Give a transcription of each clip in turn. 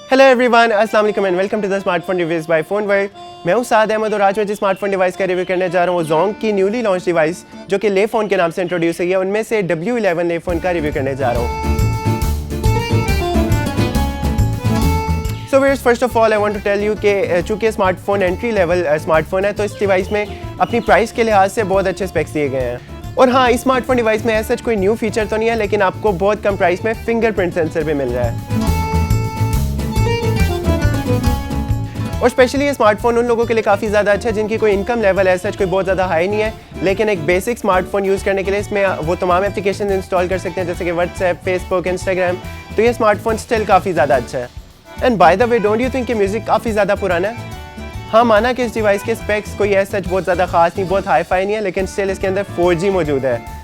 Hello everyone, अस्सलाम वालेकुम and welcome to the smartphone reviews by phone world. मैं हूं साद अहमद और आज मैं जिस स्मार्टफोन डिवाइस का रिव्यू करने जा रहा हूं जोंग की न्यूली लॉन्च डिवाइस जो कि ले फोन के नाम से इंट्रोड्यूस हुई है, उनमें से W11 ले फोन का रिव्यू करने जा रहा हूं। So viewers, first of all I want to tell you कि चूंकि स्मार्टफोन एंट्री लेवल स्मार्टफोन है तो इस डिवाइस में अपनी प्राइस के लिहाज से बहुत अच्छे स्पेक्स दिए गए हैं। और हाँ, इस स्मार्टफोन डिवाइस में ऐसा कोई न्यू फीचर तो नहीं है, लेकिन आपको बहुत कम प्राइस में फिंगरप्रिंट सेंसर भी मिल रहा है। और स्पेशली ये स्मार्टफोन उन लोगों के लिए काफ़ी ज़्यादा अच्छा है जिनकी कोई इनकम लेवल ऐसा कोई बहुत ज़्यादा हाई नहीं है, लेकिन एक बेसिक स्मार्टफोन यूज़ करने के लिए इसमें वो तमाम एप्लीकेशन इंस्टॉल कर सकते हैं जैसे कि व्हाट्सएप, फेसबुक, इंस्टाग्राम। तो ये स्मार्टफोन स्टिल काफ़ी ज़्यादा अच्छा है। And by the way, don't you think कि म्यूज़िक काफ़ी ज़्यादा पुराना है? हाँ, माना कि इस डिवाइस के स्पेक्स कोई ऐसा बहुत ज़्यादा खास नहीं, बहुत हाई फाई नहीं है, लेकिन स्टिल इसके अंदर 4G मौजूद है।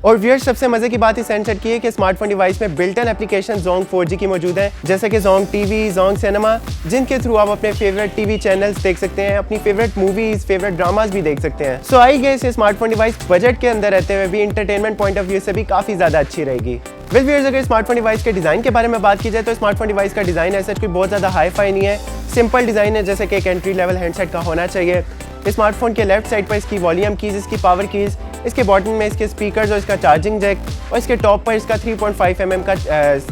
और व्यूअर्स, सबसे मजे की बात इस हैंडसेट की है कि स्मार्टफोन डिवाइस में built in application Jong 4G की मौजूद है, जैसे कि जोंग टीवी, जोंग सिनेमा, जिनके थ्रू आप अपने फेवरेट टीवी चैनल्स देख सकते हैं, अपनी फेवरेट मूवीज, फेवरेट ड्रामास भी देख सकते हैं। सो आई गेस ये स्मार्टफोन डिवाइस बजट के अंदर रहते हुए भी इंटरटेनमेंट पॉइंट ऑफ व्यू से भी काफी ज्यादा अच्छी रहेगी। वेल व्यूअर्स, अगर स्मार्टफोन डिवाइस के डिजाइन के बारे में बात की जाए तो स्मार्टफोन डिवाइस का डिजाइन ऐसा कोई बहुत ज्यादा हाई फाई नहीं है, सिंपल डिजाइन है जैसे कि एक एंट्री लेवल हैंडसेट का होना चाहिए। स्मार्टफोन के लेफ्ट साइड पर इसकी वॉल्यूम कीज, इसकी पावर कीज, इसके बॉटम में इसके स्पीकर्स और इसका चार्जिंग जैक, और इसके टॉप पर इसका 3.5 mm का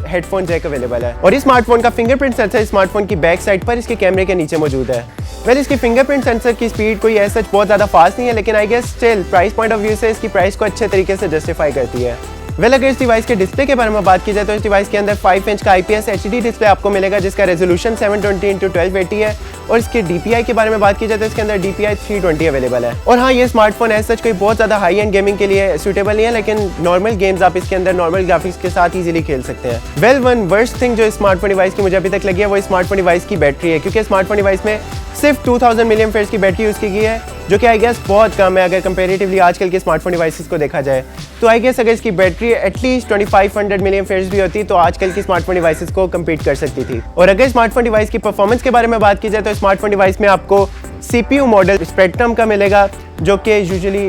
हेडफोन जैक अवेलेबल है। और इस स्मार्टफोन का फिंगरप्रिंट सेंसर स्मार्टफोन की बैक साइड पर इसके कैमरे के नीचे मौजूद है। वेल, इसकी फिंगरप्रिंट सेंसर की स्पीड कोई ऐसा बहुत ज़्यादा फास्ट नहीं है, लेकिन I guess still price point of view से इसकी प्राइस को अच्छे तरीके से जस्टिफाई करती है। वेल, अगर इस डिवाइस के डिस्प्ले के बारे में बात की जाए तो इस डिवाइस के अंदर 5 इंच का IPS HD डिस्प्ले आपको मिलेगा जिसका रेजोल्यूशन 720x1280 है। और इसके DPI के बारे में बात की जाए तो इसके अंदर DPI 320 अवेलेबल है। और हाँ, ये स्मार्टफोन ऐसा कोई बहुत ज़्यादा हाई एंड गेमिंग के लिए सूटेबल नहीं है, लेकिन नॉर्मल गेम्स आप इसके अंदर नॉर्मल ग्राफिक्स के साथ इजीली खेल सकते हैं। वेल, वन वर्स्ट थिंग जो स्मार्टफोन डिवाइस की मुझे अभी तक लगी है वो स्मार्टफोन डिवाइस की बैटरी है, क्योंकि स्मार्टफोन डिवाइस में सिर्फ 2000 mAh की बैटरी यूज़ की गई है, जो कि आई गेस बहुत कम है अगर कंपेरेटिवली आजकल के स्मार्टफोन डिवाइसेस को देखा जाए। तो आई गेस अगर इसकी बैटरी एटलीस्ट 2500 mAh भी होती तो आजकल की स्मार्टफोन डिवाइसेस को कम्पीट कर सकती थी। और अगर स्मार्टफोन डिवाइस की परफॉर्मेंस के बारे में बात की जाए तो स्मार्टफोन डिवाइस में आपको CPU मॉडल स्पेक्ट्रम का मिलेगा, जो कि यूजुअली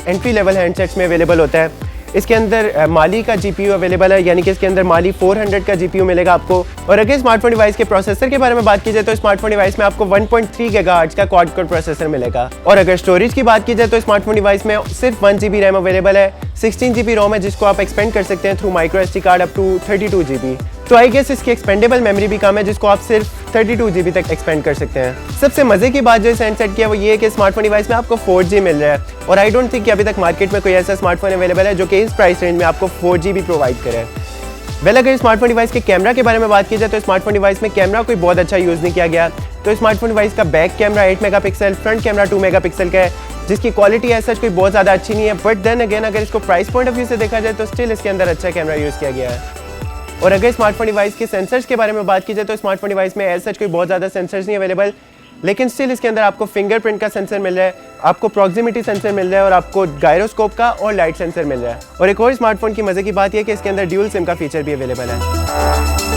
एंट्री लेवल हैंडसेट्स में अवेलेबल होता है। इसके अंदर माली का GPU अवेलेबल है, यानी कि इसके अंदर माली 400 का GPU मिलेगा आपको। और अगर स्मार्टफोन डिवाइस के प्रोसेसर के बारे में बात की जाए तो स्मार्टफोन डिवाइस में आपको 1.3 GHz का क्वाड कोर प्रोसेसर मिलेगा। और अगर स्टोरेज की बात की जाए तो स्मार्टफोन डिवाइस में सिर्फ 1 GB रैम अवेलेबल है, 16 GB रोम है जिसको आप एक्सपेंड कर सकते हैं through micro SD card up to 32 GB। तो आई गेस इसकी एक्सपेंडेबल मेमोरी भी कम है जिसको आप सिर्फ 32 GB तक एक्सपेंड कर सकते हैं। सबसे मजे की बात जो इस हैंडसेट की है वो ये है कि स्मार्टफोन डिवाइस में आपको 4G मिल रहा है, और आई डोंट थिंक कि अभी तक मार्केट में कोई ऐसा स्मार्टफोन अवेलेबल है जो कि इस प्राइस रेंज में आपको 4G भी प्रोवाइड करे। वेल, अगर स्मार्टफोन डिवाइस के कैमरा के बारे में बात की जाए तो स्मार्टफोन डिवाइस में कैमरा कोई बहुत अच्छा यूज़ नहीं किया गया। तो स्मार्टफोन डिवाइस का back camera 8 megapixel, front camera 2 megapixel का है, जिसकी क्वालिटी ऐसा कोई बहुत ज़्यादा अच्छी नहीं है। बट देन अगेन, अगर इसको प्राइस पॉइंट ऑफ व्यू से देखा जाए तो स्टिल इसके अंदर अच्छा कैमरा यूज़ किया गया है। और अगर स्मार्टफोन डिवाइस के सेंसर्स के बारे में बात की जाए तो स्मार्टफोन डिवाइस में ऐसा कोई बहुत ज़्यादा सेंसर्स नहीं अवेलेबल, लेकिन स्टिल इसके अंदर आपको फिंगरप्रिंट का सेंसर मिल रहा है, आपको प्रॉक्सिमिटी सेंसर मिल रहा है, और आपको गायरोस्कोप का और लाइट सेंसर मिल रहा है। और एक और स्मार्टफोन की मजे की बात यह है कि इसके अंदर ड्यूल सिम का फीचर भी अवेलेबल है।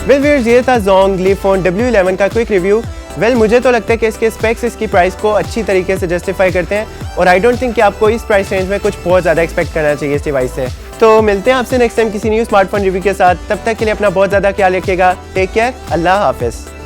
वेल व्यूअर्स, ये था जोंग ली फोन W11 का क्विक रिव्यू। वेल, मुझे तो लगता है कि इसके स्पेक्स इसकी प्राइस को अच्छी तरीके से जस्टिफाई करते हैं, और आई डोंट थिंक कि आपको इस प्राइस रेंज में कुछ बहुत ज़्यादा एक्सपेक्ट करना चाहिए इस डिवाइस से। तो मिलते हैं आपसे नेक्स्ट टाइम किसी न्यू स्मार्टफोन रिव्यू के साथ। तब तक के लिए अपना बहुत ज़्यादा ख्याल रखिएगा। टेक केयर, अल्लाह हाफिज़।